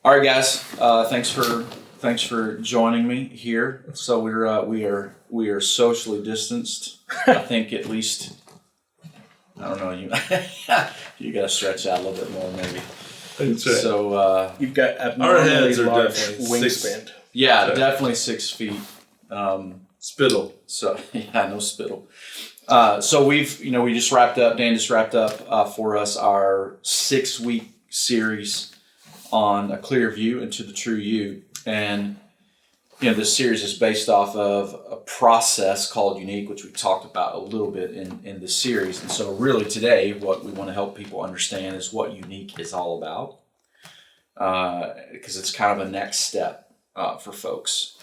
All right, guys. Thanks for joining me here. So we are socially distanced. I think at least. I don't know. You got to stretch out a little bit more, maybe. That's right. So you've got our abnormally heads are large definitely wingspan. yeah, So- definitely 6 feet. Spittle. So yeah, no spittle. So we just wrapped up. Dan just wrapped up for us our 6-week series on a clear view into the true you, and this series is based off of a process called unique, which we talked about a little bit in this series. And so really today, what we want to help people understand is what unique is all about, because it's kind of a next step for folks.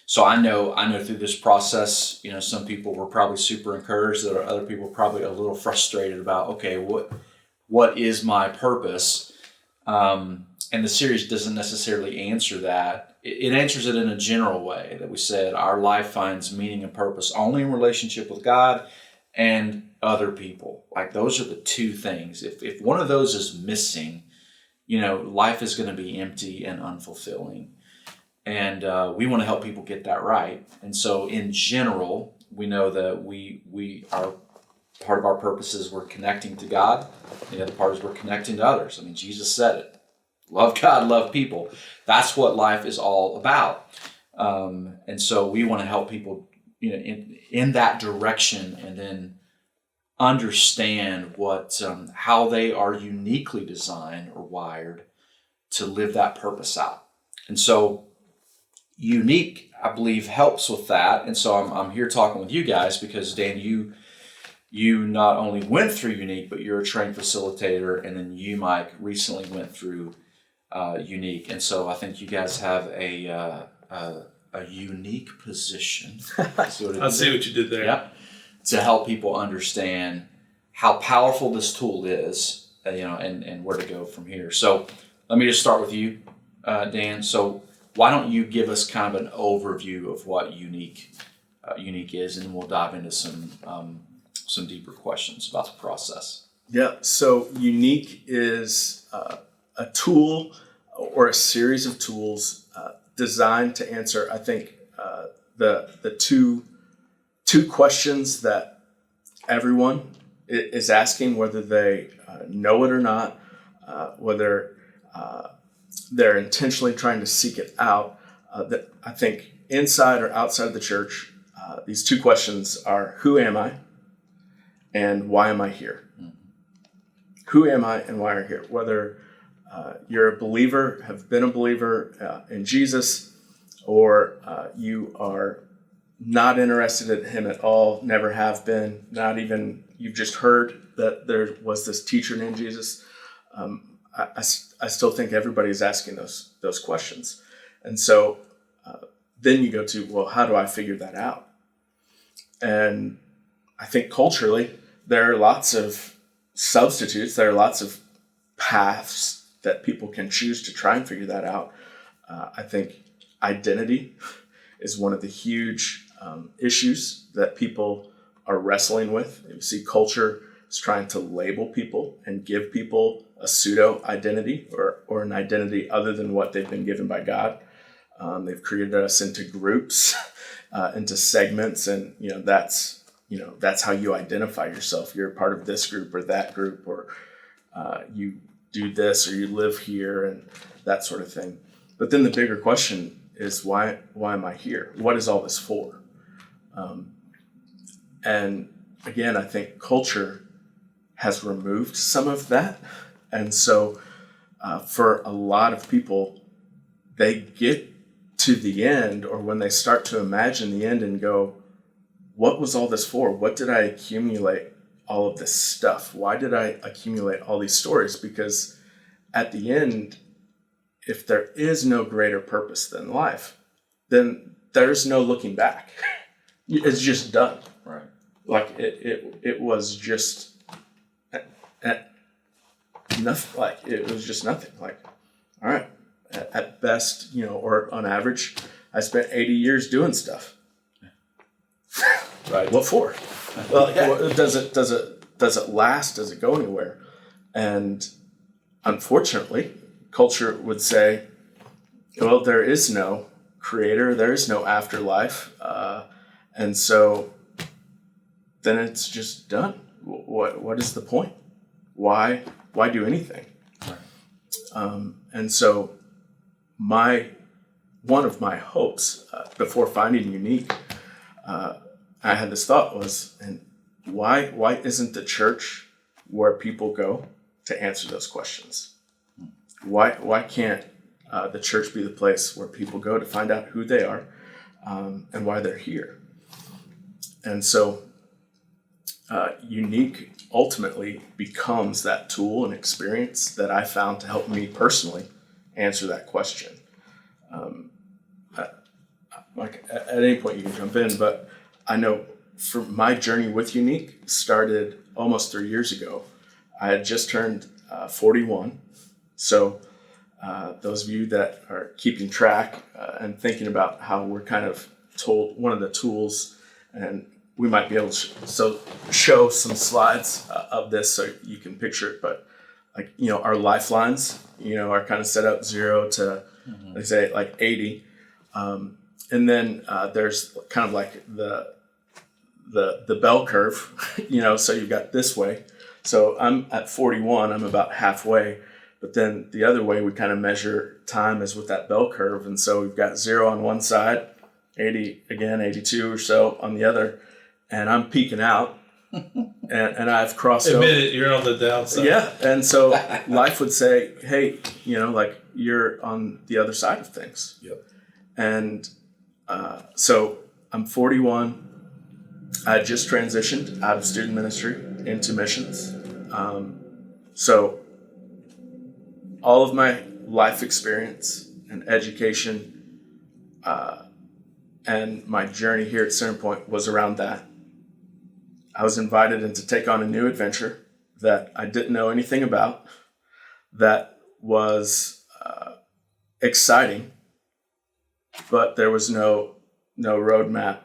So I know through this process, some people were probably super encouraged. There are other people probably a little frustrated about, okay, what is my purpose? And the series doesn't necessarily answer that. It answers it in a general way that we said our life finds meaning and purpose only in relationship with God and other people. Like those are the two things. If one of those is missing, life is going to be empty and unfulfilling. And we want to help people get that right. And so in general, we know that we are part of our purpose is we're connecting to God. The other part is we're connecting to others. I mean, Jesus said it. Love God, love people. That's what life is all about. And so we want to help people in that direction, and then understand how they are uniquely designed or wired to live that purpose out. And so unique, I believe, helps with that. And so I'm here talking with you guys because, Dan, you not only went through unique, but you're a trained facilitator, and then you, Mike, recently went through unique. And so I think you guys have a unique position. I see what you did there. Yep. To help people understand how powerful this tool is, and where to go from here. So let me just start with you, Dan. So why don't you give us kind of an overview of what unique is, and we'll dive into some deeper questions about the process. Yeah, so unique is a tool or a series of tools designed to answer, I think, the two questions that everyone is asking, whether they know it or not, whether they're intentionally trying to seek it out. That I think inside or outside of the church, these two questions are: who am I? And why am I here? Mm-hmm. Who am I and why are you here? Whether you're a believer, have been a believer in Jesus, or you are not interested in him at all, never have been, not even, you've just heard that there was this teacher named Jesus. I still think everybody's asking those questions. And so then you go to, well, how do I figure that out? And I think culturally, there are lots of substitutes. There are lots of paths that people can choose to try and figure that out. I think identity is one of the huge issues that people are wrestling with. You see, culture is trying to label people and give people a pseudo identity or an identity other than what they've been given by God. They've created us into groups, into segments, and that's how you identify yourself. You're a part of this group or that group, or you do this, or you live here, and that sort of thing. But then the bigger question is, why am I here? What is all this for? And again, I think culture has removed some of that. And so for a lot of people, they get to the end, or when they start to imagine the end and go, what was all this for? What did I accumulate all of this stuff? Why did I accumulate all these stories? Because at the end, if there is no greater purpose than life, then there's no looking back. It's just done. Right. Like it was just nothing. Like it was just nothing. Like, all right, at best, or on average, I spent 80 years doing stuff. Right. What for? Well, does it last? Does it go anywhere? And unfortunately, culture would say, well, there is no creator, there is no afterlife, and so then it's just done. What is the point? Why do anything? And so one of my hopes before finding Unique, I had this thought was, and why isn't the church where people go to answer those questions? Why can't the church be the place where people go to find out who they are and why they're here? And so Unique ultimately becomes that tool and experience that I found to help me personally answer that question. Like at any point you can jump in, but I know for my journey with Unique started almost 3 years ago. I had just turned 41. So those of you that are keeping track and thinking about how we're kind of told one of the tools, and we might be able to show some slides of this so you can picture it, but like, our lifelines, are kind of set up 0 to, let's say, like 80. And then there's kind of like the bell curve, so you've got this way. So I'm at 41, I'm about halfway, but then the other way we kind of measure time is with that bell curve. And so we've got 0 on one side, 80 again, 82 or so on the other, and I'm peaking out and I've crossed over. Admit it, you're on the downside. Yeah. And so life would say, hey, like you're on the other side of things. Yep. And so I'm 41. I just transitioned out of student ministry into missions. So all of my life experience and education and my journey here at Centerpoint was around that. I was invited to take on a new adventure that I didn't know anything about, that was exciting, but there was no roadmap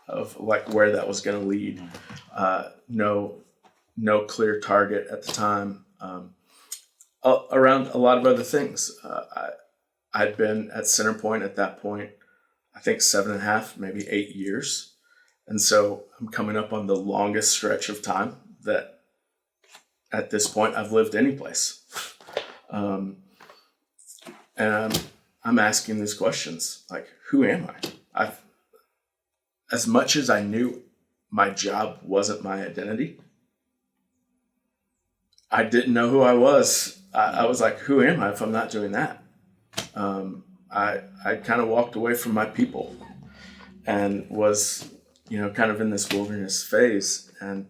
of like where that was going to lead. No clear target at the time. Around a lot of other things. I'd been at Centerpoint at that point, I think 7.5, maybe 8 years. And so I'm coming up on the longest stretch of time that at this point I've lived any place. And I'm asking these questions, like, who am I? As much as I knew my job wasn't my identity, I didn't know who I was. I was like, who am I if I'm not doing that? I kind of walked away from my people and was, kind of in this wilderness phase. And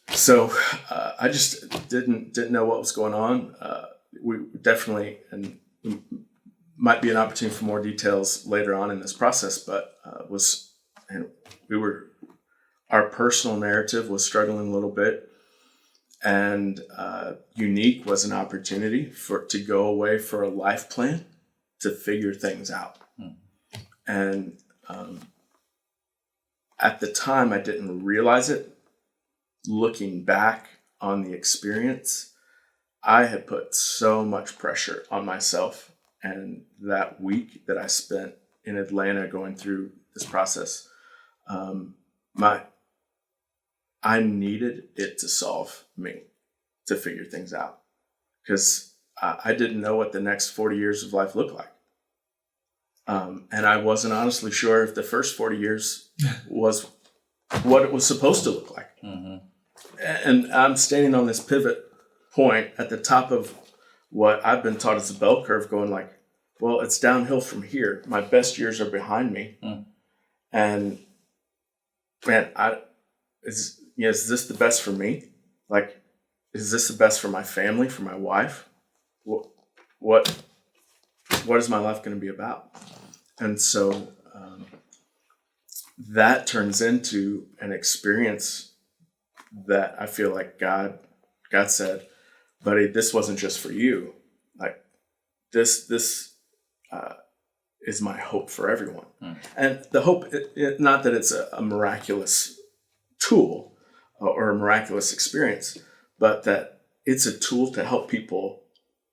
so I just didn't know what was going on. We definitely, and might be an opportunity for more details later on in this process, but our personal narrative was struggling a little bit. And Unique was an opportunity to go away for a life plan to figure things out. And at the time, I didn't realize it. Looking back on the experience, I had put so much pressure on myself. And that week that I spent in Atlanta going through this process, I needed it to solve me, to figure things out, because I didn't know what the next 40 years of life looked like. And I wasn't honestly sure if the first 40 years was what it was supposed to look like. Mm-hmm. And I'm standing on this pivot point at the top of what I've been taught as a bell curve, going like, well, it's downhill from here. My best years are behind me. And man, is this the best for me? Like, is this the best for my family, for my wife? What is my life going to be about? And so that turns into an experience that I feel like God said, buddy, this wasn't just for you. Like this is my hope for everyone. And the hope, not that it's a miraculous tool or a miraculous experience, but that it's a tool to help people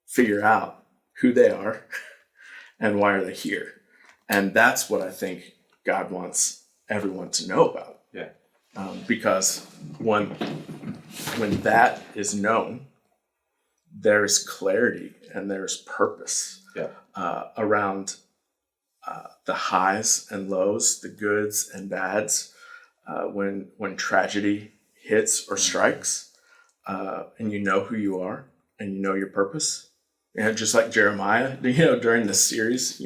figure out who they are and why are they here. And that's what I think God wants everyone to know about. Yeah. Because when that is known, there's clarity and there's purpose around the highs and lows, the goods and bads, when tragedy hits or strikes, and you know who you are and you know your purpose. And just like Jeremiah, during this series,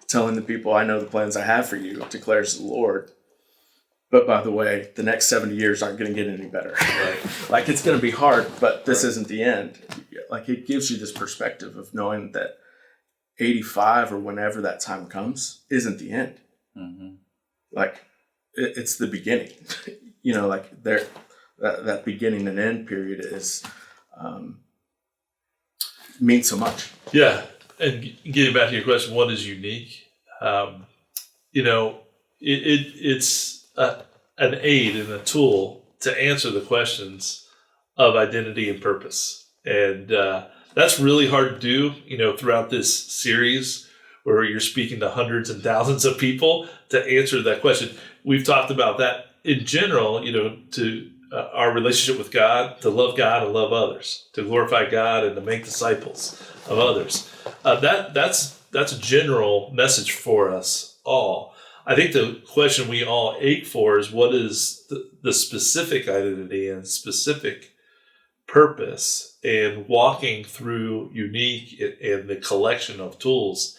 telling the people, I know the plans I have for you, declares the Lord. But by the way, the next 70 years aren't going to get any better. Right? Like, it's going to be hard, but this isn't the end. Like, it gives you this perspective of knowing that 85 or whenever that time comes isn't the end. Mm-hmm. Like, it's the beginning. Like that beginning and end period is means so much. Yeah. And getting back to your question, what is unique? It's an aid and a tool to answer the questions of identity and purpose. And that's really hard to do, throughout this series where you're speaking to hundreds and thousands of people to answer that question. We've talked about that in general, to our relationship with God, to love God and love others, to glorify God and to make disciples of others. That's a general message for us all. I think the question we all ache for is, what is the specific identity and specific purpose? And walking through Unique and the collection of tools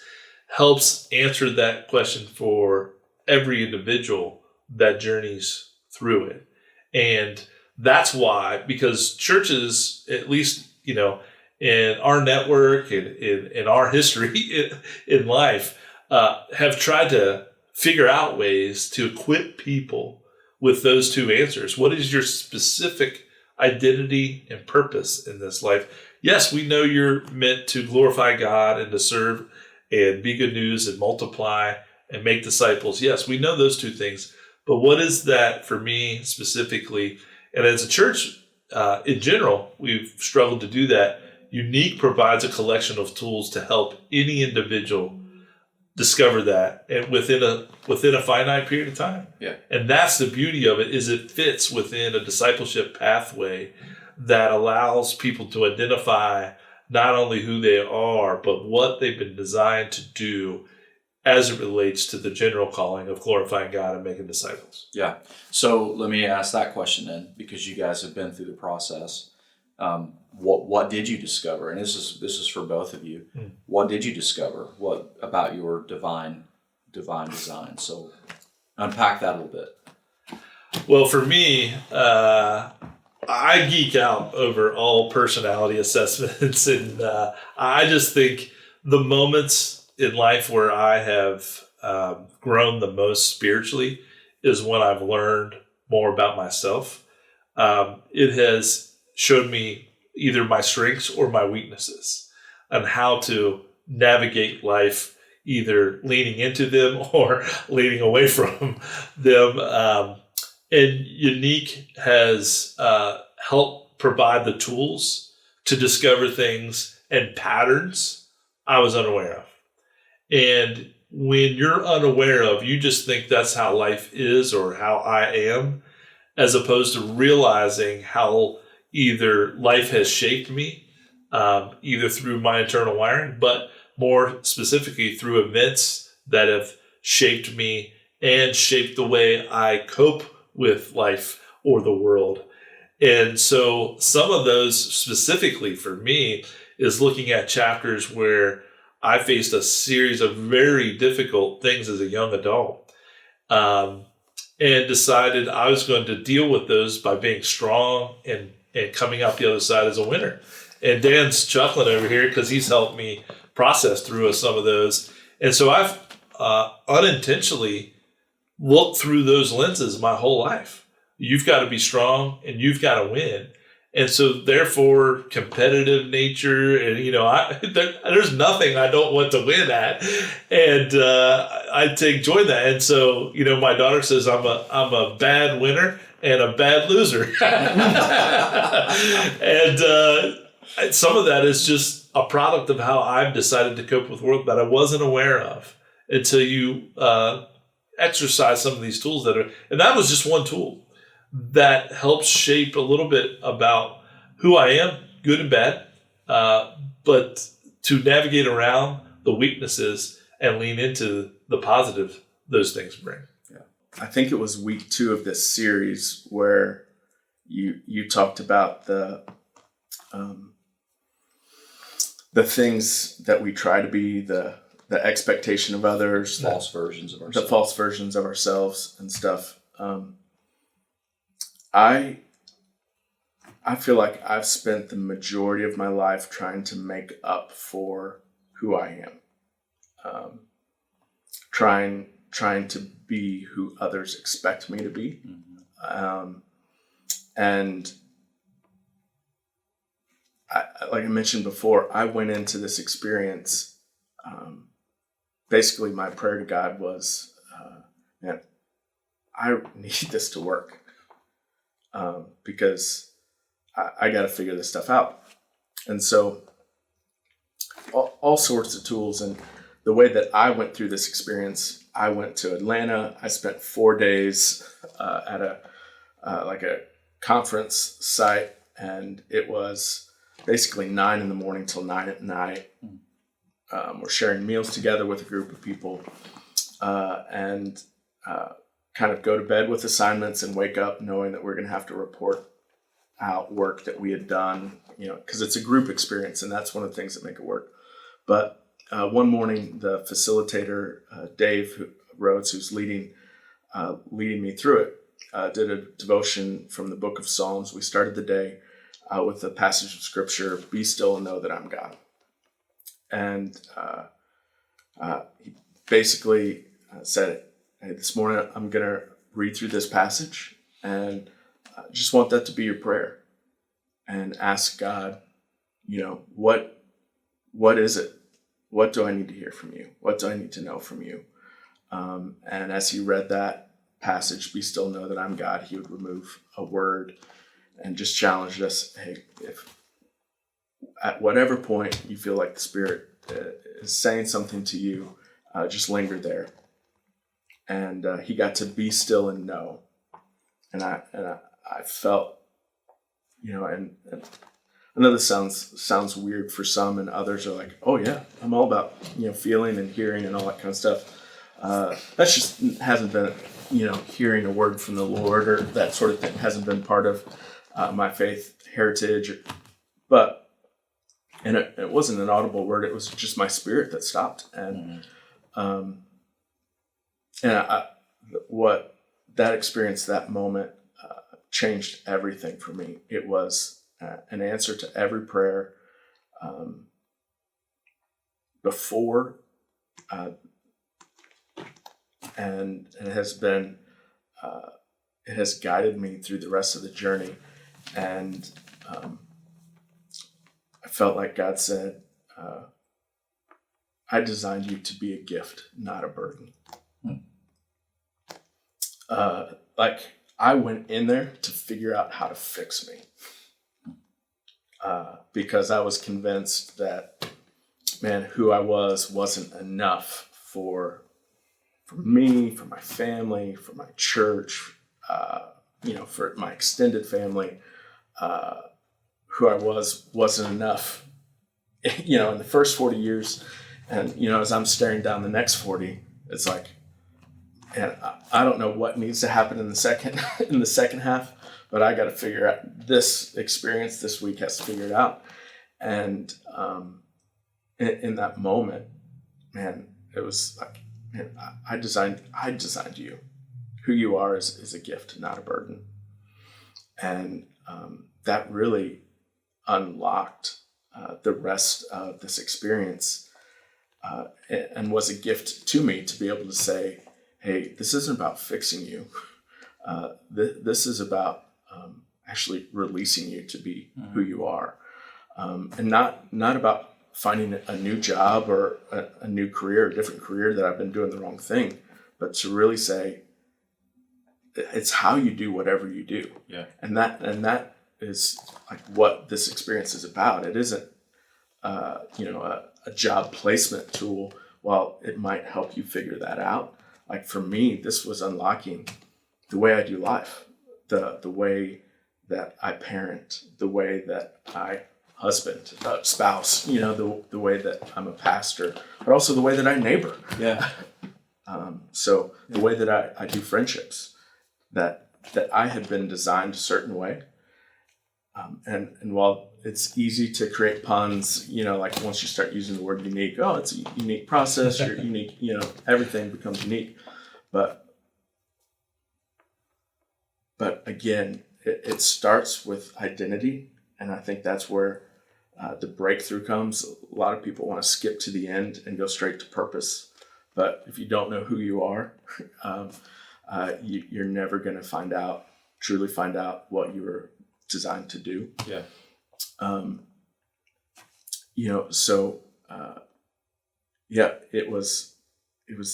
helps answer that question for every individual that journeys through it. And that's why, because churches, at least, in our network and in our history in life, have tried to figure out ways to equip people with those two answers. What is your specific identity and purpose in this life? Yes, we know you're meant to glorify God and to serve and be good news and multiply and make disciples. Yes, we know those two things. But what is that for me specifically? And as a church, in general, we've struggled to do that. Unique provides a collection of tools to help any individual discover that, and within a finite period of time. Yeah. And that's the beauty of it, is it fits within a discipleship pathway that allows people to identify not only who they are, but what they've been designed to do as it relates to the general calling of glorifying God and making disciples. Yeah. So let me ask that question then, because you guys have been through the process. What did you discover? And this is for both of you. What did you discover? What about your divine design? So unpack that a little bit. Well, for me, I geek out over all personality assessments, and I just think the moments in life where I have grown the most spiritually is when I've learned more about myself. It has showed me either my strengths or my weaknesses and how to navigate life, either leaning into them or leaning away from them. And Unique has helped provide the tools to discover things and patterns I was unaware of. And when you're unaware of, you just think that's how life is or how I am, as opposed to realizing how either life has shaped me, either through my internal wiring, but more specifically through events that have shaped me and shaped the way I cope with life or the world. And so some of those specifically for me is looking at chapters where I faced a series of very difficult things as a young adult, and decided I was going to deal with those by being strong and coming out the other side as a winner. And Dan's chuckling over here because he's helped me process through some of those. And so I've unintentionally looked through those lenses my whole life. You've got to be strong and you've got to win. And so therefore competitive nature, and there's nothing I don't want to win at, and I take joy in that. And so my daughter says I'm a bad winner and a bad loser, and some of that is just a product of how I've decided to cope with work that I wasn't aware of until you exercise some of these tools and that was just one tool that helps shape a little bit about who I am, good and bad, but to navigate around the weaknesses and lean into the positive those things bring. Yeah. I think it was week 2 of this series where you talked about the things that we try to be, the expectation of others, false versions of ourselves. The false versions of ourselves and stuff. I feel like I've spent the majority of my life trying to make up for who I am, trying to be who others expect me to be, and like I mentioned before, I went into this experience. Basically, my prayer to God was, man, I need this to work because I got to figure this stuff out. And so all sorts of tools. And the way that I went through this experience, I went to Atlanta. I spent 4 days at a conference site, and it was basically 9 a.m. till 9 p.m. We're sharing meals together with a group of people, and kind of go to bed with assignments and wake up knowing that we're going to have to report out work that we had done, because it's a group experience, and that's one of the things that make it work. But one morning, the facilitator, Dave Rhodes, who's leading me through it, did a devotion from the book of Psalms. We started the day with a passage of scripture, "Be still and know that I'm God." And he basically said, "Hey, this morning I'm going to read through this passage, and I just want that to be your prayer, and ask God, what is it? What do I need to hear from you? What do I need to know from you?" And as he read that passage, "Be still, know that I'm God," he would remove a word and just challenged us, hey, if at whatever point you feel like the Spirit is saying something to you, just linger there. And he got to be still and know. And I felt, and I know this sounds weird for some, and others are like, "Oh yeah, I'm all about feeling and hearing and all that kind of stuff." That just hasn't been hearing a word from the Lord or that sort of thing hasn't been part of my faith heritage. But it wasn't an audible word; it was just my spirit that stopped. And what that experience, that moment, changed everything for me. It was an answer to every prayer before, and it has been it has guided me through the rest of the journey. And I felt like God said, "I designed you to be a gift, not a burden." Like I went in there to figure out how to fix me, because I was convinced that, man, who I wasn't enough for me, for my family, for my church, for my extended family. Who I wasn't enough, in the first 40 years. And, as I'm staring down the next 40, it's like, and I don't know what needs to happen in the second half, but I got to figure out this experience this week has to figure it out. And in that moment, man, it was like, man, I designed you. Who you are is a gift, not a burden. And that really unlocked the rest of this experience, and was a gift to me to be able to say, hey, this isn't about fixing you. This is about actually releasing you to be who you are, and not about finding a new job or a new career, a different career that I've been doing the wrong thing, but to really say it's how you do whatever you do. Yeah. And that is like what this experience is about. It isn't, a job placement tool. While it might help you figure that out, like for me, this was unlocking the way I do life, the way that I parent, the way that I husband, spouse, the way that I'm a pastor, but also the way that I neighbor. Yeah. So the way that I do friendships, that I had been designed a certain way. And while it's easy to create puns, like once you start using the word unique, oh, it's a unique process, you're unique, everything becomes unique. But again, it starts with identity. And I think that's where the breakthrough comes. A lot of people want to skip to the end and go straight to purpose. But if you don't know who you are, you're never going to truly find out what you were designed to do. Yeah. It was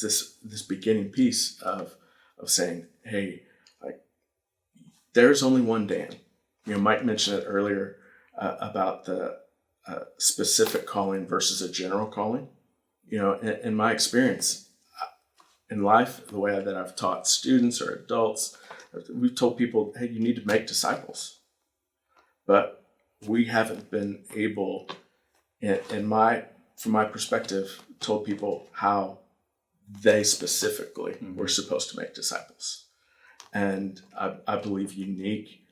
this beginning piece of saying, hey, like there's only one Dan. Mike mentioned it earlier about the specific calling versus a general calling. In my experience in life, the way that I've taught students or adults, we've told people, hey, you need to make disciples. But we haven't been able, from my perspective, told people how they specifically were supposed to make disciples. And I believe unique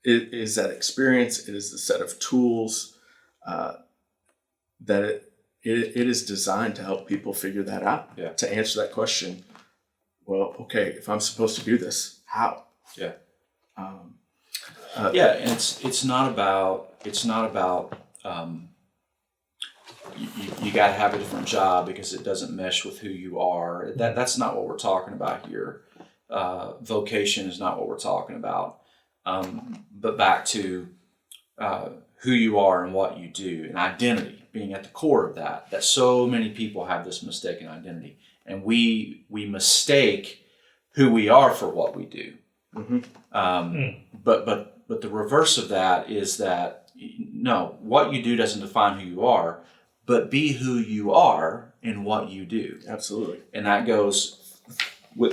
is that experience. It is the set of tools that it is designed to help people figure that out. Yeah. To answer that question, well, okay, if I'm supposed to do this, how? Yeah. And it's not about you got to have a different job because it doesn't mesh with who you are. That's not what we're talking about here. Vocation is not what we're talking about. But back to who you are and what you do, and identity being at the core of that so many people have this mistaken identity, and we mistake who we are for what we do. But the reverse of that is that no, what you do doesn't define who you are, but be who you are in what you do. Absolutely. And that goes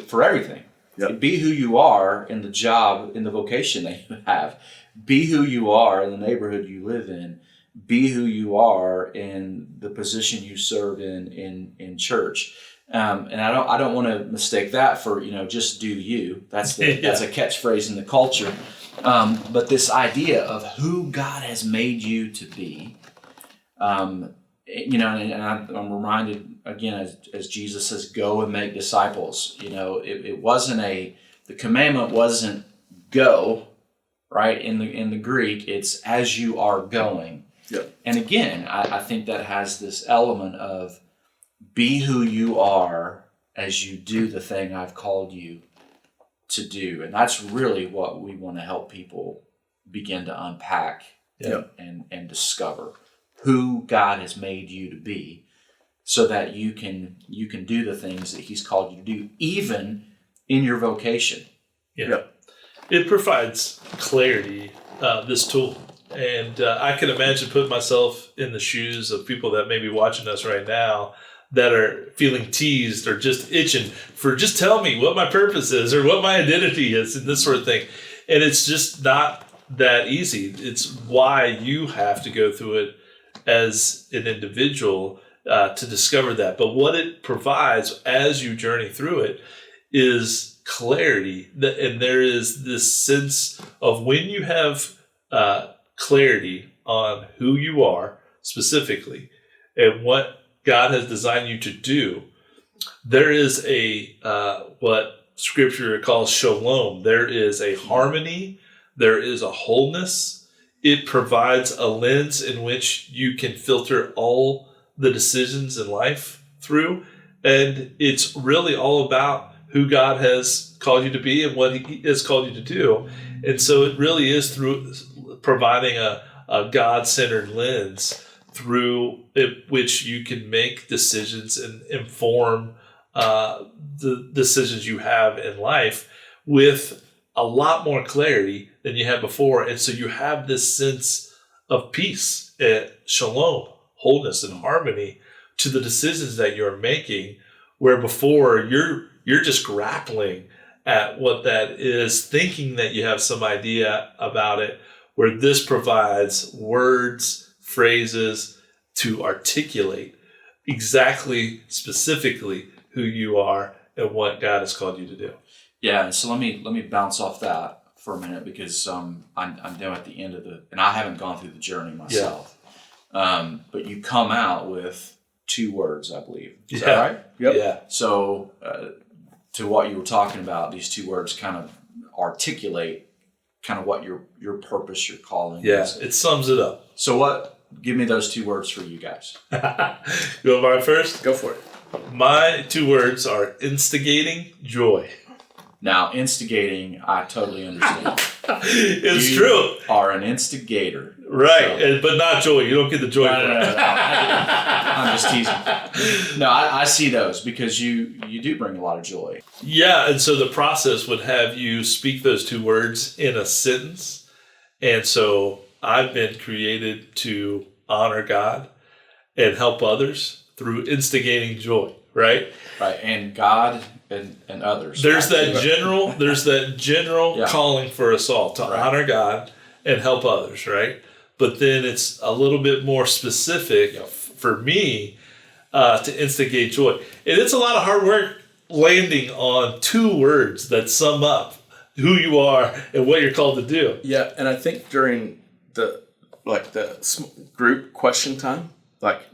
for everything. Yep. Be who you are in the job, in the vocation that you have. Be who you are in the neighborhood you live in. Be who you are in the position you serve in church. And I don't want to mistake that for, just do you. That's a catchphrase in the culture. But this idea of who God has made you to be, and I'm reminded again as Jesus says, "Go and make disciples." It wasn't the commandment wasn't go, right? In the Greek, it's as you are going. Yep. And again, I think that has this element of be who you are as you do the thing I've called you to do. And that's really what we want to help people begin to unpack and discover who God has made you to be, so that you can do the things that He's called you to do, even in your vocation. Yeah. Yep. It provides clarity, this tool. And I can imagine putting myself in the shoes of people that may be watching us right now that are feeling teased or just itching for just tell me what my purpose is or what my identity is and this sort of thing. And it's just not that easy. It's why you have to go through it as an individual to discover that. But what it provides as you journey through it is clarity. And there is this sense of when you have clarity on who you are specifically and what God has designed you to do, there is a what Scripture calls shalom. There is a harmony. There is a wholeness. It provides a lens in which you can filter all the decisions in life through. And it's really all about who God has called you to be and what He has called you to do. And so it really is through providing a God-centered lens through which you can make decisions and inform the decisions you have in life with a lot more clarity than you had before. And so you have this sense of peace and shalom, wholeness and harmony to the decisions that you're making, where before you're just grappling at what that is, thinking that you have some idea about it, where this provides words, phrases to articulate exactly, specifically who you are and what God has called you to do. Yeah, and so let me bounce off that for a minute, because I'm now at the end of and I haven't gone through the journey myself. But you come out with 2 words, I believe. Is that right? Yep. Yeah. So to what you were talking about, these 2 words kind of articulate kind of what your purpose, your calling is. It sums it up. So give me those 2 words for you guys. You want mine first? Go for it. My 2 words are instigating, joy. Now, instigating, I totally understand. It's You true. are an instigator. Right, So- but not joy. You don't get the joy No, from no, no, it. no. I'm just teasing. No, I see those because you do bring a lot of joy. Yeah, and so the process would have you speak those 2 words in a sentence. And so I've been created to honor God and help others through instigating joy, right? Right, and God and others. There's that general Yeah. calling for us all to Right. honor God and help others, right? But then it's a little bit more specific for me to instigate joy. And it's a lot of hard work landing on 2 words that sum up who you are and what you're called to do. Yeah, and I think during the group question time,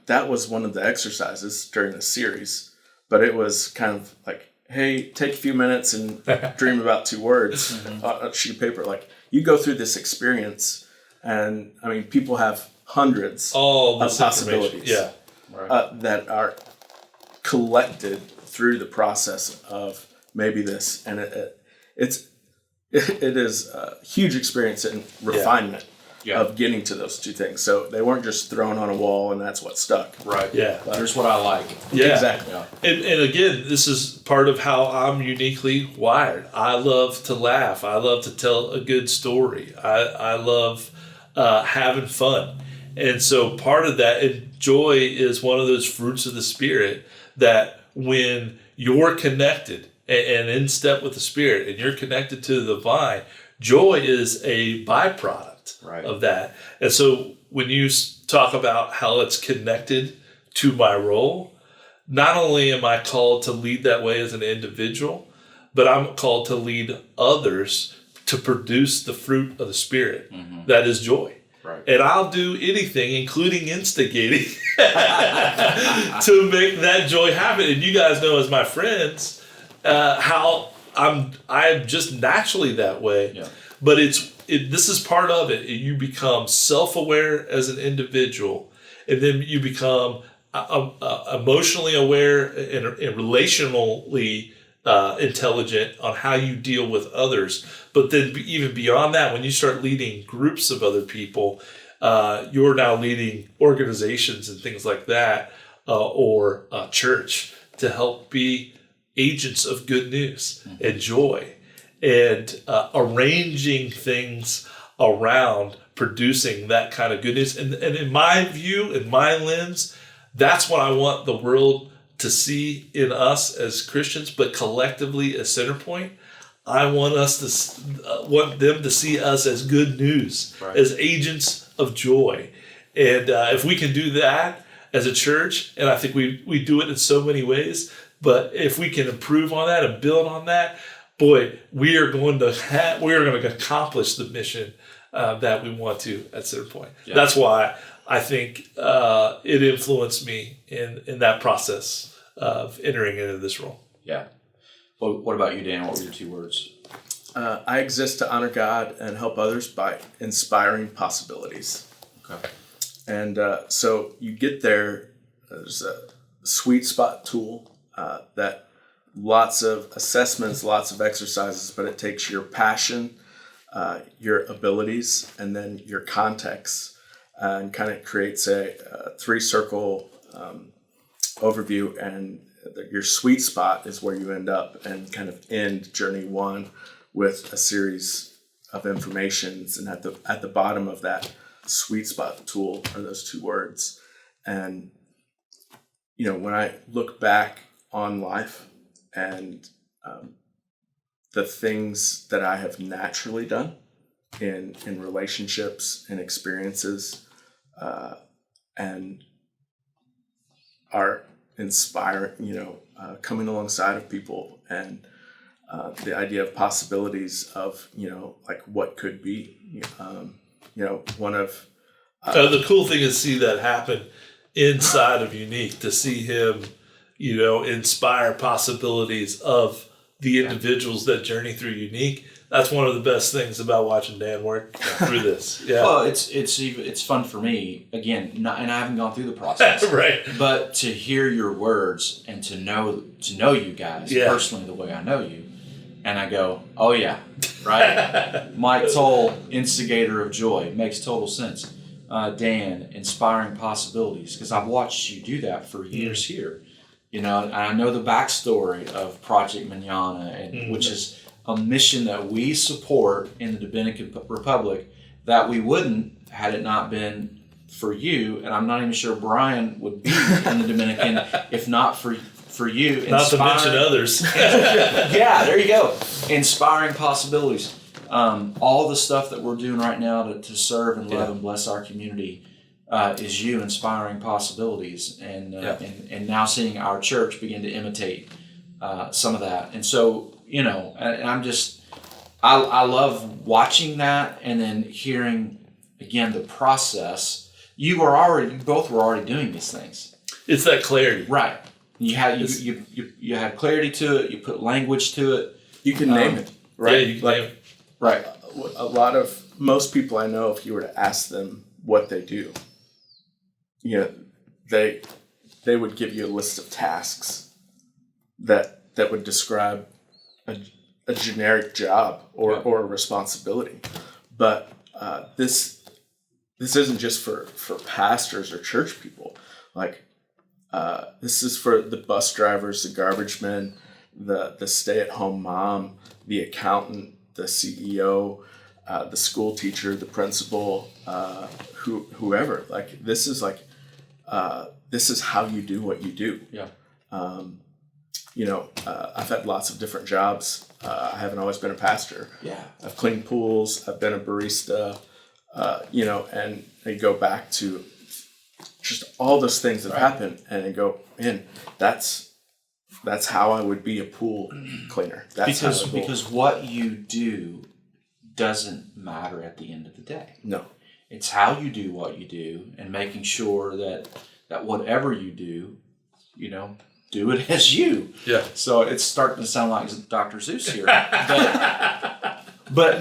that was one of the exercises during the series. But it was kind of like, hey, take a few minutes and dream about 2 words on a sheet of paper. You go through this experience, and I mean, people have hundreds All of this possibilities information. Yeah. that are collected through the process of maybe this, and it is a huge experience in refinement of getting to those 2 things. So they weren't just thrown on a wall and that's what stuck. Right. Yeah. Here's what I like. Yeah. Exactly. Yeah. And again, this is part of how I'm uniquely wired. I love to laugh. I love to tell a good story. I love having fun. And so part of that, and joy is one of those fruits of the Spirit that when you're connected and in step with the Spirit and you're connected to the vine, joy is a byproduct of that. And so when you talk about how it's connected to my role, not only am I called to lead that way as an individual, but I'm called to lead others to produce the fruit of the Spirit. That is joy. Right. And I'll do anything, including instigating, to make that joy happen. And you guys know, as my friends, how I'm just naturally that way. Yeah. But this is part of it. You become self-aware as an individual, and then you become emotionally aware and relationally intelligent on how you deal with others. But then even beyond that, when you start leading groups of other people, you're now leading organizations and things like that, or a church, to help be agents of good news and joy, and arranging things around producing that kind of good news. And in my view, in my lens, that's what I want the world to see in us as Christians, but collectively as Centerpoint. I want want them to see us as good news, as agents of joy. And if we can do that as a church, and I think we do it in so many ways, but if we can improve on that and build on that, boy, we are going to accomplish the mission that we want to at Centerpoint. Yeah. That's why I think it influenced me in that process of entering into this role. Yeah. Well, what about you, Dan? What were your 2 words? I exist to honor God and help others by inspiring possibilities. Okay. And so you get there, there's a sweet spot tool that lots of assessments, lots of exercises, but it takes your passion, your abilities, and then your context, and kind of creates a 3-circle overview. And your sweet spot is where you end up and kind of end journey 1 with a series of informations, and at the bottom of that sweet spot tool are those two words. And when I look back on life and the things that I have naturally done in relationships and experiences, and are inspiring, coming alongside of people, and the idea of possibilities of, like what could be, one of the cool thing is to see that happen inside of Unique, to see him, inspire possibilities of the individuals that journey through Unique. That's one of the best things about watching Dan work through this. Yeah. Well, it's fun for me again, and I haven't gone through the process, right? But to hear your words and to know you guys personally the way I know you, and I go, oh yeah, right. Mike Tolle, instigator of joy, makes total sense. Dan, inspiring possibilities, because I've watched you do that for years here. And I know the backstory of Project Manana, and which is a mission that we support in the Dominican Republic that we wouldn't had it not been for you. And I'm not even sure Brian would be in the Dominican if not for you. Not to mention others. Yeah, there you go. Inspiring possibilities. All the stuff that we're doing right now to serve and love and bless our community is you inspiring possibilities, and now seeing our church begin to imitate some of that. And so, and I'm just, I love watching that, and then hearing again the process. You both were already doing these things. It's that clarity, right? You had you had clarity to it. You put language to it. You can name it, right? Yeah, you can name it. Right. Most people I know, if you were to ask them what they do, they would give you a list of tasks that would describe a generic job or a responsibility. But this isn't just for pastors or church people. Like this is for the bus drivers, the garbage men, the stay-at-home mom, the accountant, the CEO, the school teacher, the principal, whoever. Like this is how you do what you do. Yeah. I've had lots of different jobs. I haven't always been a pastor. Yeah. I've cleaned pools. I've been a barista. And I go back to just all those things that happen, and I go, man, that's how I would be a pool cleaner. Because what you do doesn't matter at the end of the day. No. It's how you do what you do, and making sure that whatever you do, do it as you. Yeah. So it's starting to sound like Dr. Zeus here. But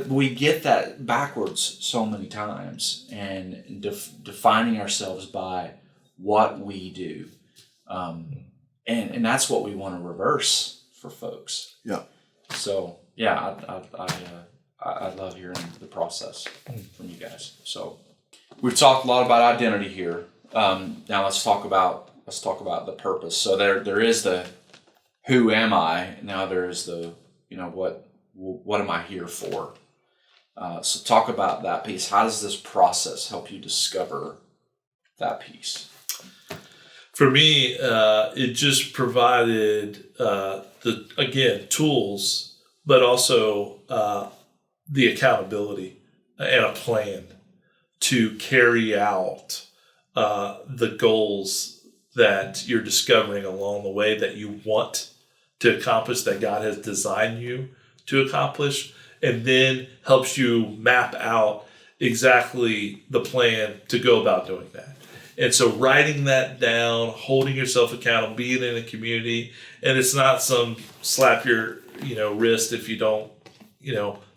we get that backwards so many times, and defining ourselves by what we do. And that's what we want to reverse for folks. Yeah. So yeah, I love hearing the process from you guys. So we've talked a lot about identity here. Now let's talk about the purpose. So there is the who am I? Now there's the what am I here for? So talk about that piece. How does this process help you discover that piece? For me, it just provided tools, but also the accountability and a plan to carry out the goals that you're discovering along the way that you want to accomplish, that God has designed you to accomplish, and then helps you map out exactly the plan to go about doing that. And so writing that down, holding yourself accountable, being in a community, and it's not some slap your wrist if you don't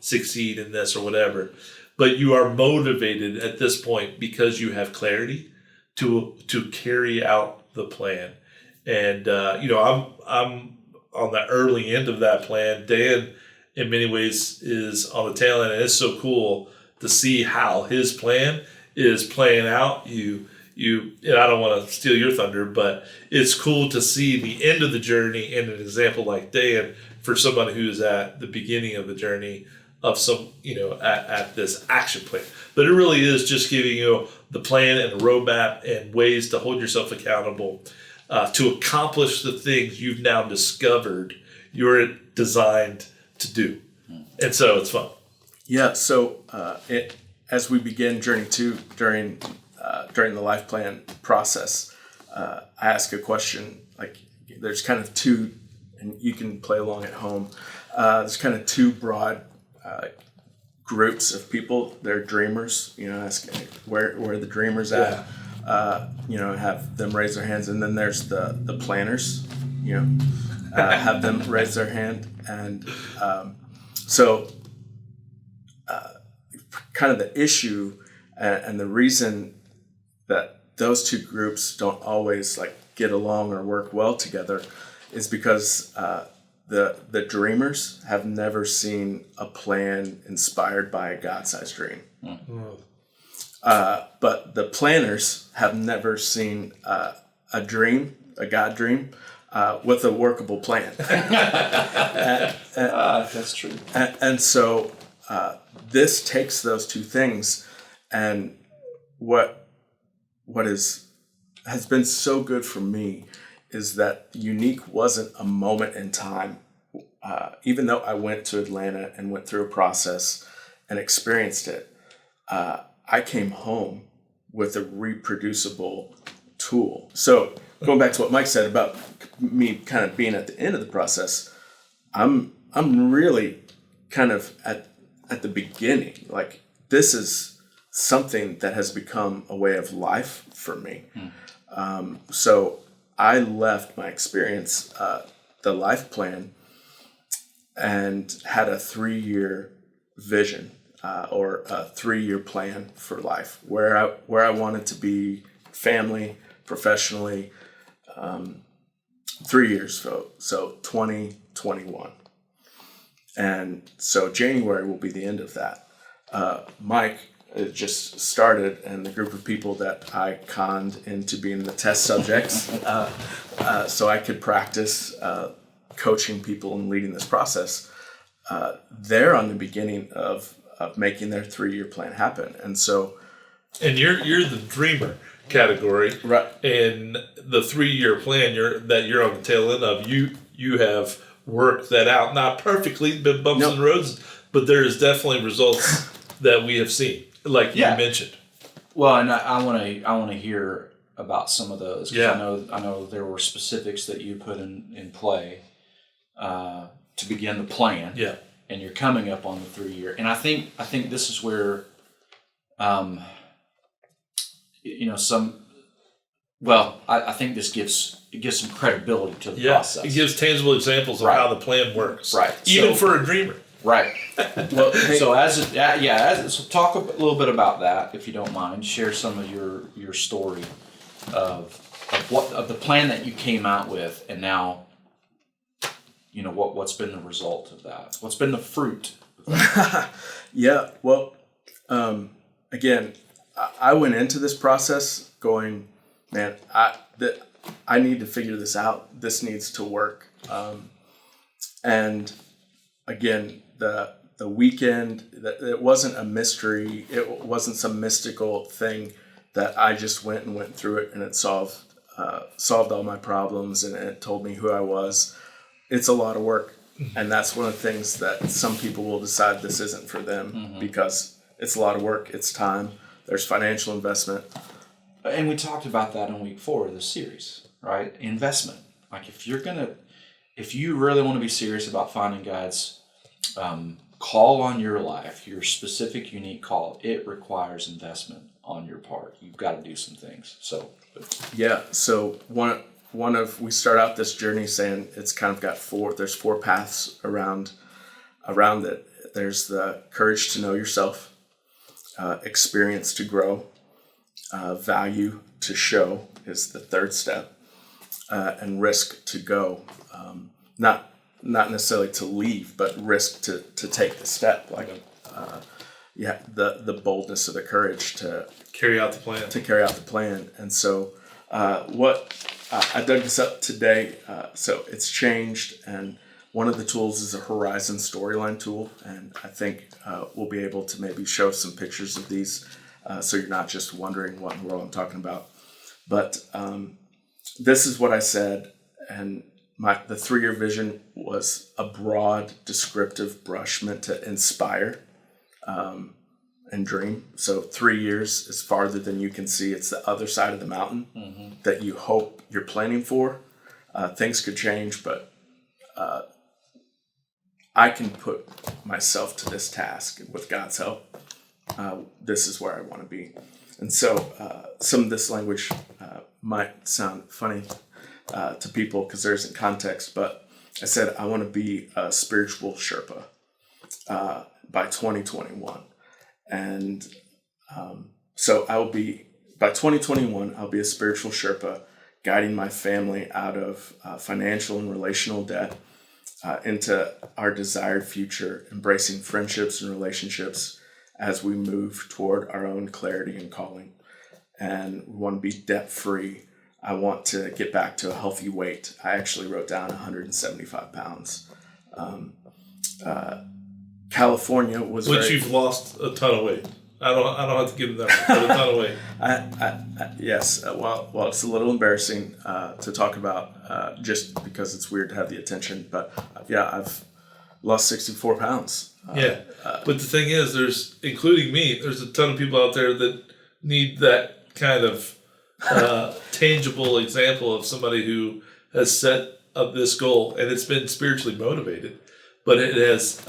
succeed in this or whatever, but you are motivated at this point because you have clarity to carry out the plan. And I'm on the early end of that plan. Dan, in many ways, is on the tail end, and it's so cool to see how his plan is playing out. And I don't want to steal your thunder, but it's cool to see the end of the journey and an example like Dan for somebody who's at the beginning of the journey, some, at this action plan. But it really is just giving you the plan and a roadmap and ways to hold yourself accountable to accomplish the things you've now discovered you're designed to do. And so it's fun. Yeah. So as we begin Journey 2 during the life plan process, I ask a question. Like, there's kind of two, and you can play along at home. There's kind of two broad groups of people. They're dreamers. Ask where are the dreamers at. Have them raise their hands, and then there's the planners. Have them raise their hand, and so kind of the issue and the reason that those two groups don't always get along or work well together is because the dreamers have never seen a plan inspired by a God-sized dream. But the planners have never seen a God dream, with a workable plan. That's true. And so this takes those two things, and what has been so good for me is that Unique wasn't a moment in time. Even though I went to Atlanta and went through a process and experienced it, I came home with a reproducible tool. So going back to what Mike said about me kind of being at the end of the process, I'm really kind of at the beginning. Like, this is something that has become a way of life for me. So I left my experience, the life plan, and had a 3-year vision or a 3-year plan for life where I wanted to be family, professionally, 3 years ago, so 2021. And so January will be the end of that. Mike just started, and the group of people that I conned into being the test subjects so I could practice coaching people and leading this process. They're on the beginning of making their 3-year plan happen. And so... And you're the dreamer category, right? And the 3-year plan that you're on the tail end of, you have worked that out, not perfectly, been bumps in the roads, but there is definitely results that we have seen, like you mentioned. Well, and I want to hear about some of those. Yeah, I know there were specifics that you put in play to begin the plan. Yeah, and you're coming up on the 3-year, and I think this is where, I think this gives some credibility to the process. It gives tangible examples of how the plan works, right? Even for a dreamer, right? Well, so so talk a little bit about that, if you don't mind. Share some of your story of the plan that you came out with, and now, what's been the result of that? What's been the fruit of that? Yeah. Well, again, I went into this process going, man, I need to figure this out. This needs to work. And again, the weekend, it wasn't a mystery. It wasn't some mystical thing that I just went through it and it solved all my problems and it told me who I was. It's a lot of work. And that's one of the things that some people will decide this isn't for them because it's a lot of work. It's time. There's financial investment. And we talked about that in week 4 of the series, right? Investment. Like, if you really want to be serious about finding God's call on your life, your specific, unique call, it requires investment on your part. You've got to do some things. So, yeah. So we start out this journey saying it's kind of got there's 4 paths around it. There's the courage to know yourself, experience to grow, value to show is the 3rd step, and risk to go. Not necessarily to leave, but risk to take the step. Like, the boldness or the courage to carry out the plan. And so, what I dug this up today. So it's changed, and One of the tools is a Horizon storyline tool, and I think we'll be able to maybe show some pictures of these so you're not just wondering what in the world I'm talking about. But this is what I said, and the 3-year vision was a broad, descriptive brush meant to inspire and dream. So 3 years is farther than you can see. It's the other side of the mountain that you hope you're planning for. Things could change, but I can put myself to this task with God's help. This is where I want to be. And so some of this language might sound funny to people because there isn't context, but I said I want to be a spiritual Sherpa by 2021. And so by 2021, I'll be a spiritual Sherpa guiding my family out of financial and relational debt into our desired future, embracing friendships and relationships as we move toward our own clarity and calling. And we want to be debt-free. I want to get back to a healthy weight. I actually wrote down 175 pounds. California was which you've lost a ton of weight. I don't have to give them that, but a ton of weight. Yes. Well, it's a little embarrassing to talk about just because it's weird to have the attention. But yeah, I've lost 64 pounds. But the thing is, including me, there's a ton of people out there that need that kind of tangible example of somebody who has set up this goal, and it's been spiritually motivated, but it has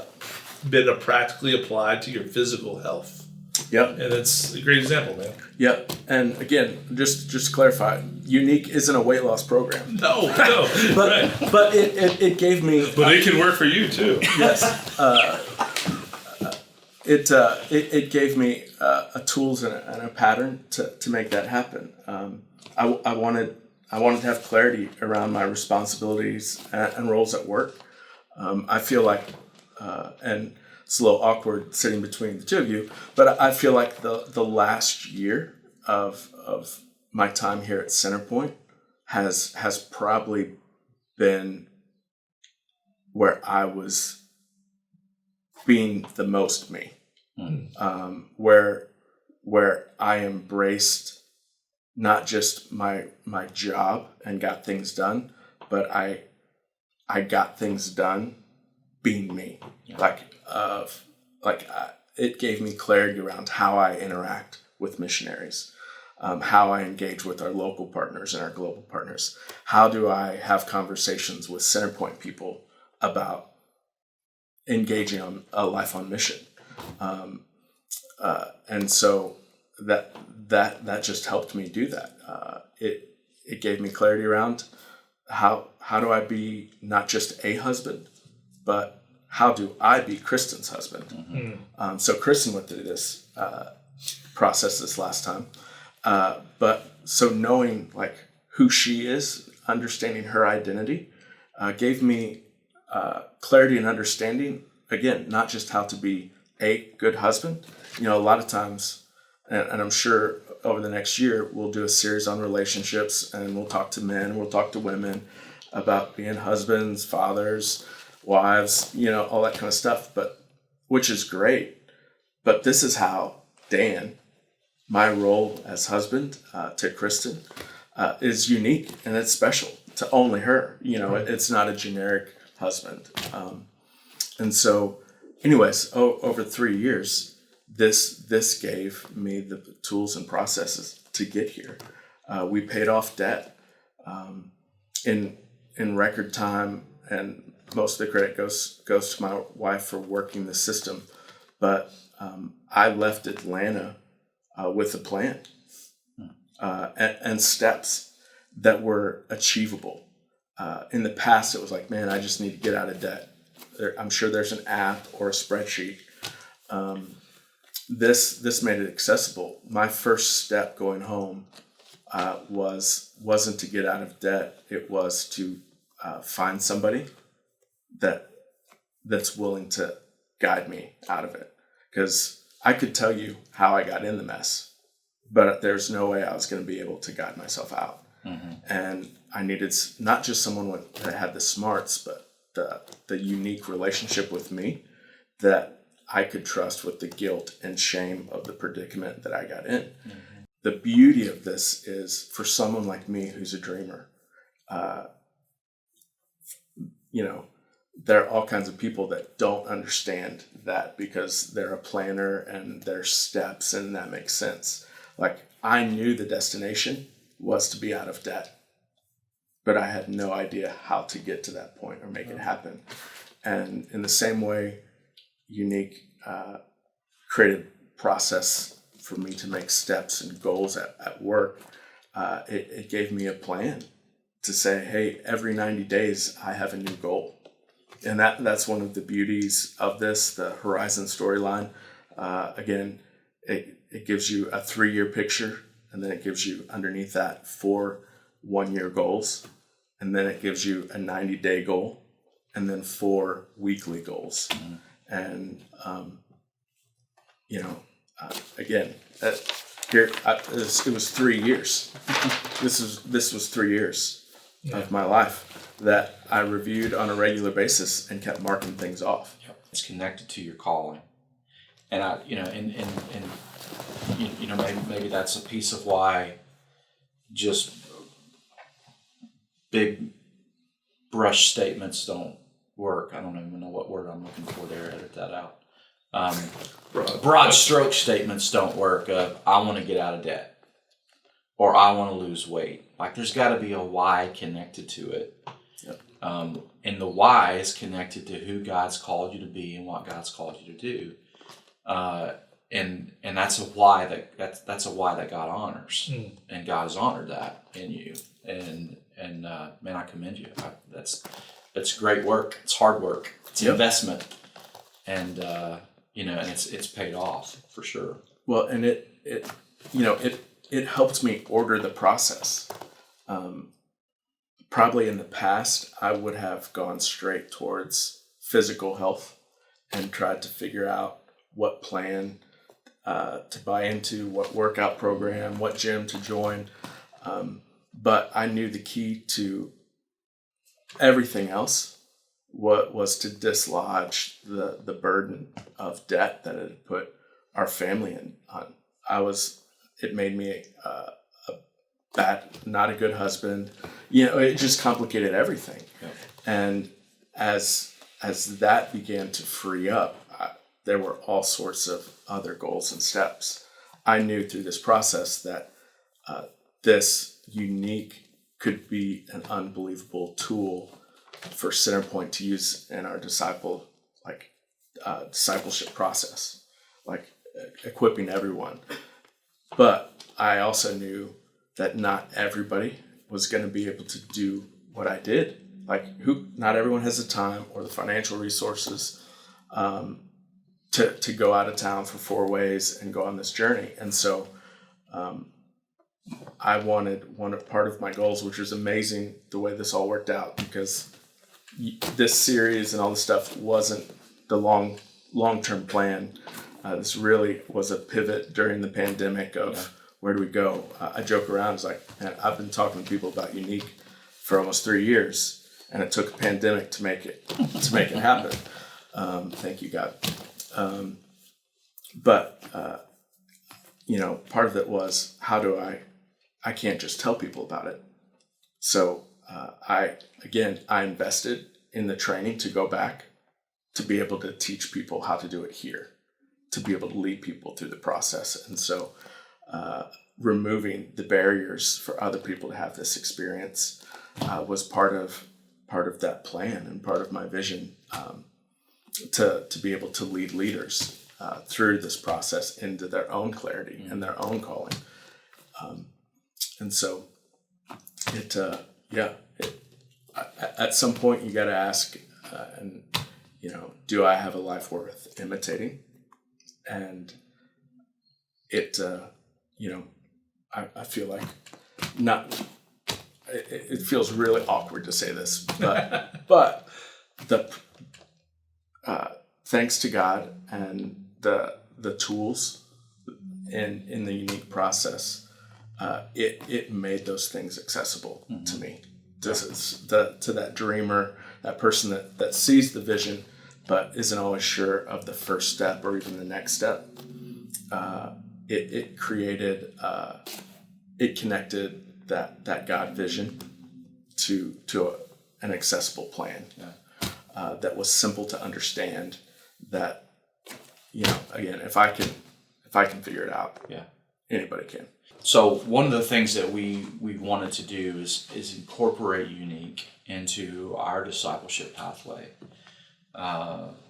been practically applied to your physical health. Yep. And it's a great example, man. Yep. And again, just to clarify, Unique isn't a weight loss program. No. But it gave me. But it can work for you too. Yes. It gave me a tools and a pattern to make that happen. I wanted to have clarity around my responsibilities and roles at work. I feel like, and it's a little awkward sitting between the two of you, but I feel like the last year of my time here at Centerpoint has probably been where I was being the most me. Where I embraced not just my job and got things done, but I got things done being me. Yeah. It gave me clarity around how I interact with missionaries, how I engage with our local partners and our global partners. How do I have conversations with Centerpoint people about engaging on a life on mission? And so that just helped me do that. It gave me clarity around how do I be not just a husband, but how do I be Kristen's husband? Mm-hmm. So Kristen went through this process this last time, but so knowing like who she is, understanding her identity, gave me clarity and understanding. Again, not just how to be a good husband. A lot of times, and I'm sure over the next year, we'll do a series on relationships, and we'll talk to men, we'll talk to women about being husbands, fathers, wives, all that kind of stuff, which is great. But this is how Dan, my role as husband to Kristen, is unique, and it's special to only her. It's not a generic husband. And so, anyways, over 3 years, this gave me the tools and processes to get here. We paid off debt in record time, and most of the credit goes to my wife for working the system. But I left Atlanta with a plan and steps that were achievable. In the past, it was like, man, I just need to get out of debt. I'm sure there's an app or a spreadsheet. This made it accessible. My first step going home wasn't to get out of debt. It was to find somebody that's willing to guide me out of it. Because I could tell you how I got in the mess, but there's no way I was going to be able to guide myself out. Mm-hmm. And I needed not just someone that had the smarts, but the unique relationship with me that I could trust with the guilt and shame of the predicament that I got in. Mm-hmm. The beauty of this is for someone like me who's a dreamer, there are all kinds of people that don't understand that because they're a planner and there's steps and that makes sense. Like, I knew the destination was to be out of debt, but I had no idea how to get to that point or make it happen. And in the same way, Unique created process for me to make steps and goals at work. It gave me a plan to say, hey, every 90 days I have a new goal. And that's one of the beauties of this, the Horizon storyline. Again, it gives you a 3-year picture, and then it gives you underneath that 4 1-year goals, and then it gives you a 90-day goal, and then 4 weekly goals. Mm-hmm. And again, it was 3 years. This was 3 years of my life that I reviewed on a regular basis and kept marking things off. Yep. It's connected to your calling, and maybe that's a piece of why just big brush statements don't work. I don't even know what word I'm looking for there. Edit that out. Broad stroke statements don't work. I want to get out of debt, or I want to lose weight. Like, there's got to be a why connected to it. Yep. And the why is connected to who God's called you to be and what God's called you to do. And that's a why that's a why that God honors, and God has honored that in you. And man, I commend you. That's great work. It's hard work. It's investment, and and it's paid off for sure. Well, and it helped me order the process. Probably in the past, I would have gone straight towards physical health and tried to figure out what plan to buy into, what workout program, what gym to join. But I knew the key to everything else was to dislodge the burden of debt that it had put our family on. It made me not a good husband. It just complicated everything. Yeah. And as that began to free up, there were all sorts of other goals and steps. I knew through this process that this Unique could be an unbelievable tool for Centerpoint to use in our discipleship process, like equipping everyone. But I also knew that not everybody was going to be able to do what I did. Not everyone has the time or the financial resources to go out of town for 4 ways and go on this journey. And so I wanted part of my goals, which was amazing the way this all worked out, because this series and all this stuff wasn't the long-term plan. This really was a pivot during the pandemic of where do we go? I joke around. It's like, man, I've been talking to people about Unique for almost 3 years, and it took a pandemic to make it happen. Thank you, God. But part of it was, how do I can't just tell people about it. So I invested in the training to go back to be able to teach people how to do it here, to be able to lead people through the process. And so removing the barriers for other people to have this experience was part of that plan and part of my vision to be able to lead leaders through this process into their own clarity and their own calling. And so at some point you got to ask, do I have a life worth imitating? And I feel like it feels really awkward to say this, but thanks to God and the tools in the Unique process, it made those things accessible to me. To that dreamer, that person that sees the vision, but isn't always sure of the first step or even the next step. It created, it connected that God vision to an accessible plan that was simple to understand. That, again, if I can figure it out, anybody can. So one of the things that we wanted to do is incorporate Unique into our discipleship pathway,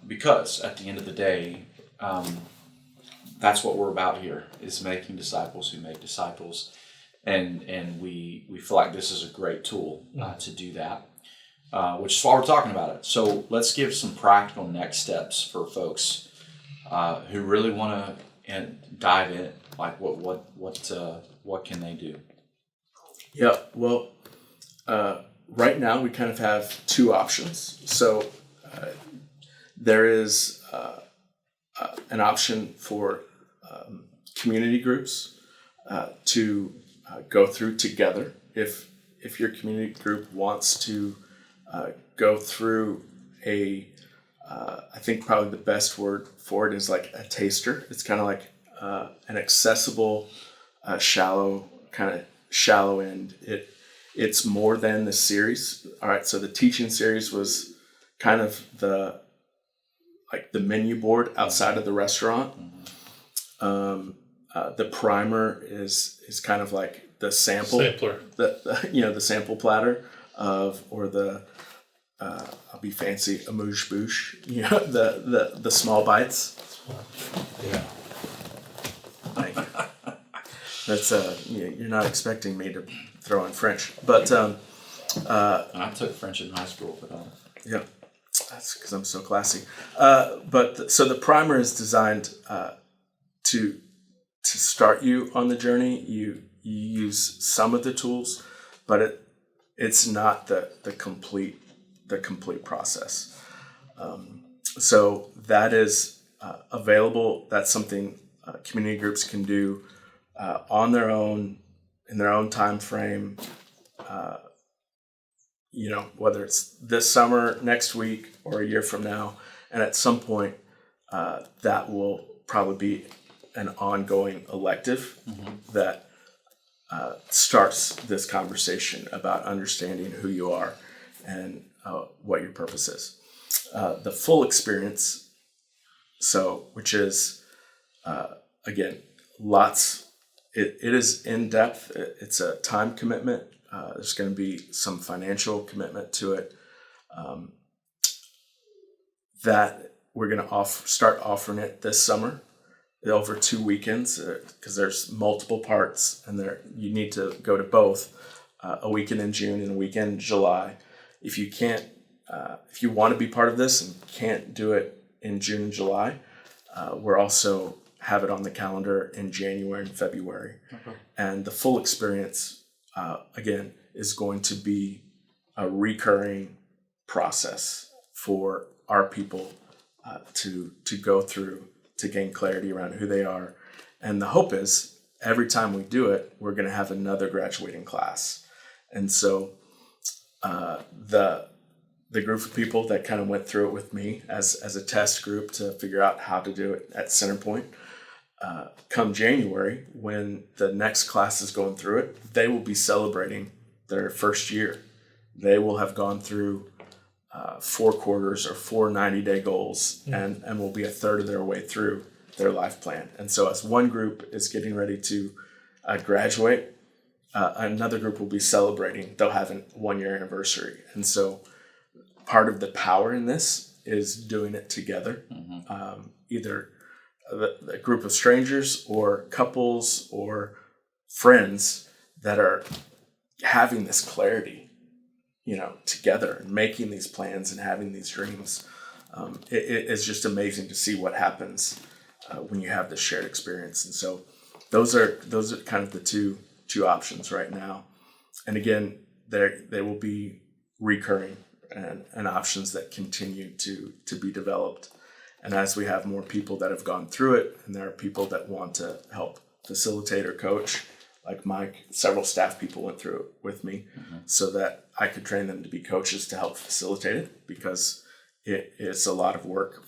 because at the end of the day, that's what we're about here, is making disciples who make disciples, and we feel like this is a great tool to do that, which is why we're talking about it. So let's give some practical next steps for folks who really want to dive in. Like what can they do? Yeah, well, right now we kind of have two options. So there is an option for community groups to go through together. If your community group wants to go through I think probably the best word for it is like a taster. It's kind of like an accessible, shallow end. It's more than the series. All right, so the teaching series was kind of the menu board outside of the restaurant. The primer is kind of like the sampler, the sample platter or the I'll be fancy, amuse bouche, the small bites. Yeah. That's you're not expecting me to throw in French, but I took French in high school, but yeah, that's because I'm so classy. So the primer is designed to start you on the journey. You use some of the tools, but it's not the complete process. So that is available. That's something community groups can do on their own, in their own time frame. Whether it's this summer, next week, or a year from now, and at some point that will probably be an ongoing elective that starts this conversation about understanding who you are and what your purpose is. The full experience, which is again, it is in depth. It's a time commitment. There's going to be some financial commitment to it. That we're going to start offering it this summer over 2 weekends, because there's multiple parts, and you need to go to both, a weekend in June and a weekend in July. If you can't, if you want to be part of this and can't do it in June and July, we're also have it on the calendar in January and February. Okay. And the full experience, again, is going to be a recurring process for our people to go through to gain clarity around who they are. And the hope is every time we do it, we're going to have another graduating class. And so the group of people that kind of went through it with me as a test group to figure out how to do it at Centerpoint, come January, when the next class is going through it, they will be celebrating their first year. They will have gone through 4 quarters or 4 90-day goals, and will be a third of their way through their life plan. And so as one group is getting ready to graduate, another group will be celebrating. They'll have a 1-year anniversary. And so part of the power in this is doing it together, either a group of strangers or couples or friends that are having this clarity, together, and making these plans and having these dreams. It is just amazing to see what happens when you have this shared experience. And so those are kind of the two options right now. And again, they will be recurring and options that continue to be developed. And as we have more people that have gone through it, and there are people that want to help facilitate or coach, like Mike, several staff people went through it with me so that I could train them to be coaches to help facilitate it, because it's a lot of work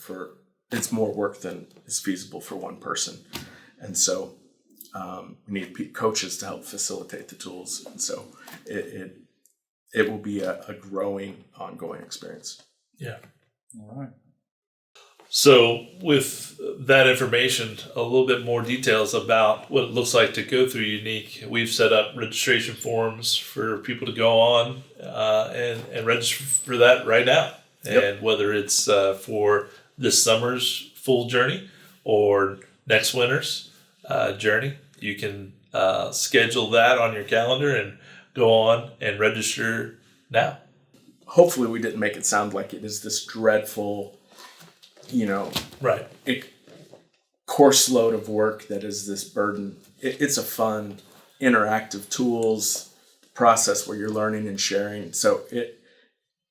it's more work than is feasible for one person. And so we need coaches to help facilitate the tools. And so it will be a growing, ongoing experience. Yeah. All right. So with that information, a little bit more details about what it looks like to go through Unique. We've set up registration forms for people to go on and register for that right now. Yep. And whether it's for this summer's full journey or next winter's journey, you can schedule that on your calendar and go on and register now. Hopefully we didn't make it sound like it is this dreadful, Right. course load of work that is this burden. It's a fun, interactive tools process where you're learning and sharing. So it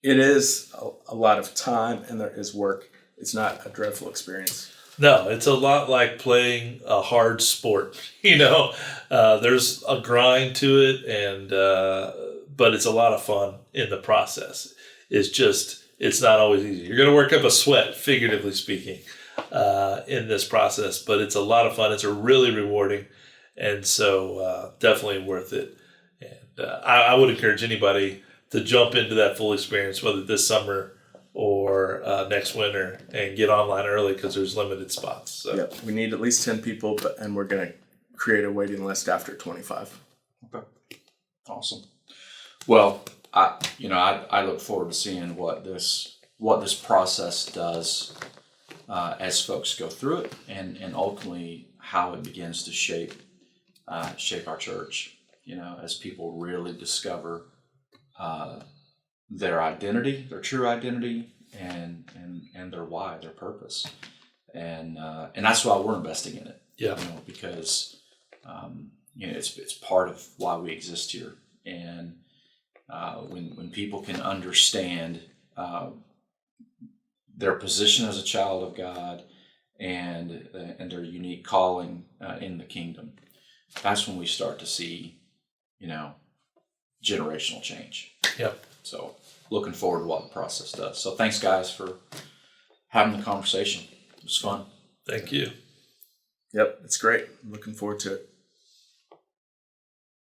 is a lot of time, and there is work. It's not a dreadful experience. No, it's a lot like playing a hard sport. There's a grind to it, but it's a lot of fun in the process. It's not always easy. You're going to work up a sweat, figuratively speaking, in this process, but it's a lot of fun. It's a really rewarding, and so definitely worth it. And I would encourage anybody to jump into that full experience, whether this summer or next winter, and get online early because there's limited spots. So. Yep, we need at least 10 people, and we're going to create a waiting list after 25. Okay. Awesome. Well, I look forward to seeing what this process does as folks go through it, and ultimately how it begins to shape our church. As people really discover their identity, their true identity, and their why, their purpose, and that's why we're investing in it. Yeah. Because it's part of why we exist here, and when people can understand their position as a child of God and their unique calling in the kingdom, that's when we start to see generational change. Yep. So looking forward to what the process does. So thanks, guys, for having the conversation. It was fun. Thank you. Yep, it's great. I'm looking forward to it.